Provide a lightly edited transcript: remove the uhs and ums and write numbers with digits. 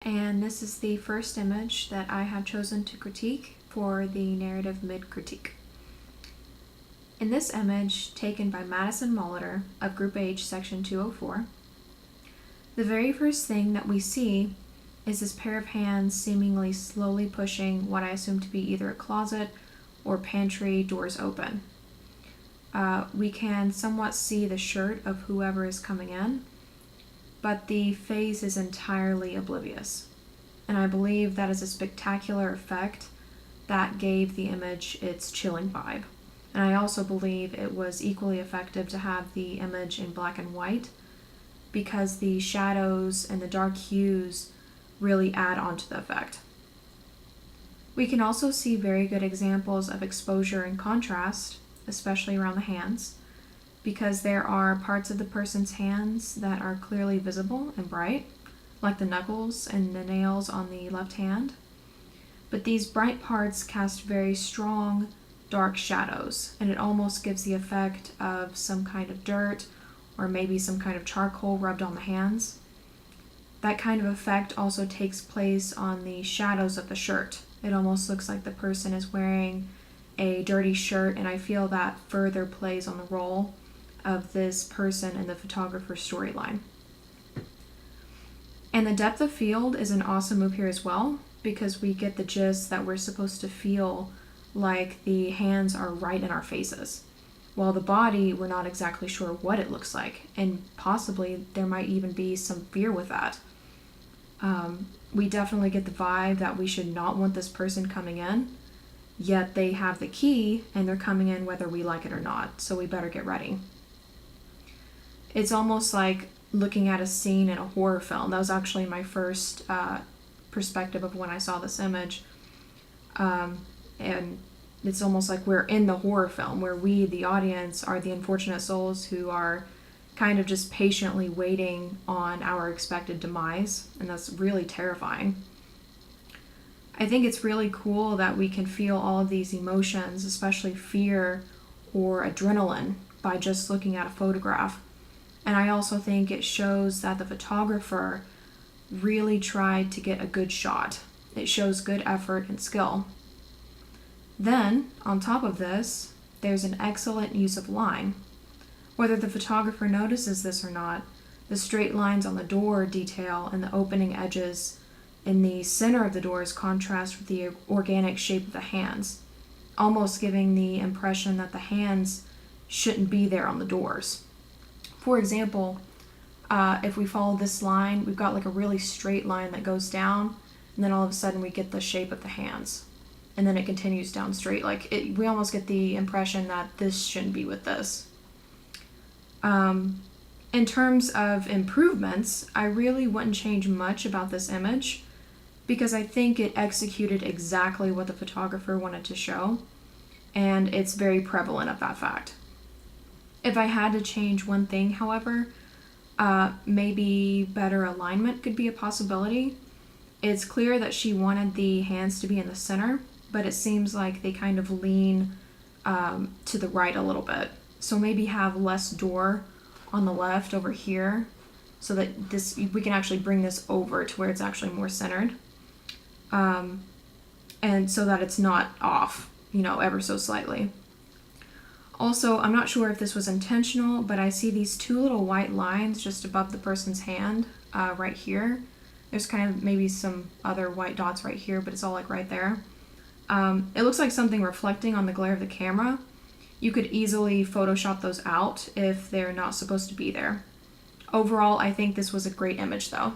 And this is the first image that I have chosen to critique for the narrative mid-critique. In this image, taken by Madison Molitor of Group H, Section 204, the very first thing that we see is this pair of hands seemingly slowly pushing what I assume to be either a closet or pantry doors open. We can somewhat see the shirt of whoever is coming in, but the face is entirely oblivious. And I believe that is a spectacular effect that gave the image its chilling vibe. And I also believe it was equally effective to have the image in black and white, because the shadows and the dark hues really add on to the effect. We can also see very good examples of exposure and contrast, especially around the hands, because there are parts of the person's hands that are clearly visible and bright, like the knuckles and the nails on the left hand. But these bright parts cast very strong, dark shadows, and it almost gives the effect of some kind of dirt or maybe some kind of charcoal rubbed on the hands. That kind of effect also takes place on the shadows of the shirt. It almost looks like the person is wearing a dirty shirt, and I feel that further plays on the role of this person in the photographer's storyline. And the depth of field is an awesome move here as well, because we get the gist that we're supposed to feel like the hands are right in our faces, while the body, we're not exactly sure what it looks like, and possibly there might even be some fear with that. We definitely get the vibe that we should not want this person coming in, yet they have the key and they're coming in whether we like it or not, so we better get ready. It's almost like looking at a scene in a horror film. That was actually my first perspective of when I saw this image. And it's almost like we're in the horror film, where we, the audience, are the unfortunate souls who are kind of just patiently waiting on our expected demise, and that's really terrifying. I think it's really cool that we can feel all of these emotions, especially fear or adrenaline, by just looking at a photograph. And I also think it shows that the photographer really tried to get a good shot. It shows good effort and skill. Then, on top of this, there's an excellent use of line. Whether the photographer notices this or not, the straight lines on the door detail and the opening edges in the center of the doors contrast with the organic shape of the hands, almost giving the impression that the hands shouldn't be there on the doors. For example, if we follow this line, we've got like a really straight line that goes down, and then all of a sudden we get the shape of the hands, and then it continues down straight. We almost get the impression that this shouldn't be with this. In terms of improvements, I really wouldn't change much about this image, because I think it executed exactly what the photographer wanted to show, and it's very prevalent of that fact. If I had to change one thing, however, maybe better alignment could be a possibility. It's clear that she wanted the hands to be in the center, but it seems like they kind of lean to the right a little bit. So maybe have less door on the left over here, so that we can actually bring this over to where it's actually more centered. And so that it's not off, ever so slightly. Also, I'm not sure if this was intentional, but I see these two little white lines just above the person's hand right here. There's kind of maybe some other white dots right here, but it's all like right there. It looks like something reflecting on the glare of the camera. You could easily Photoshop those out if they're not supposed to be there. Overall, I think this was a great image though.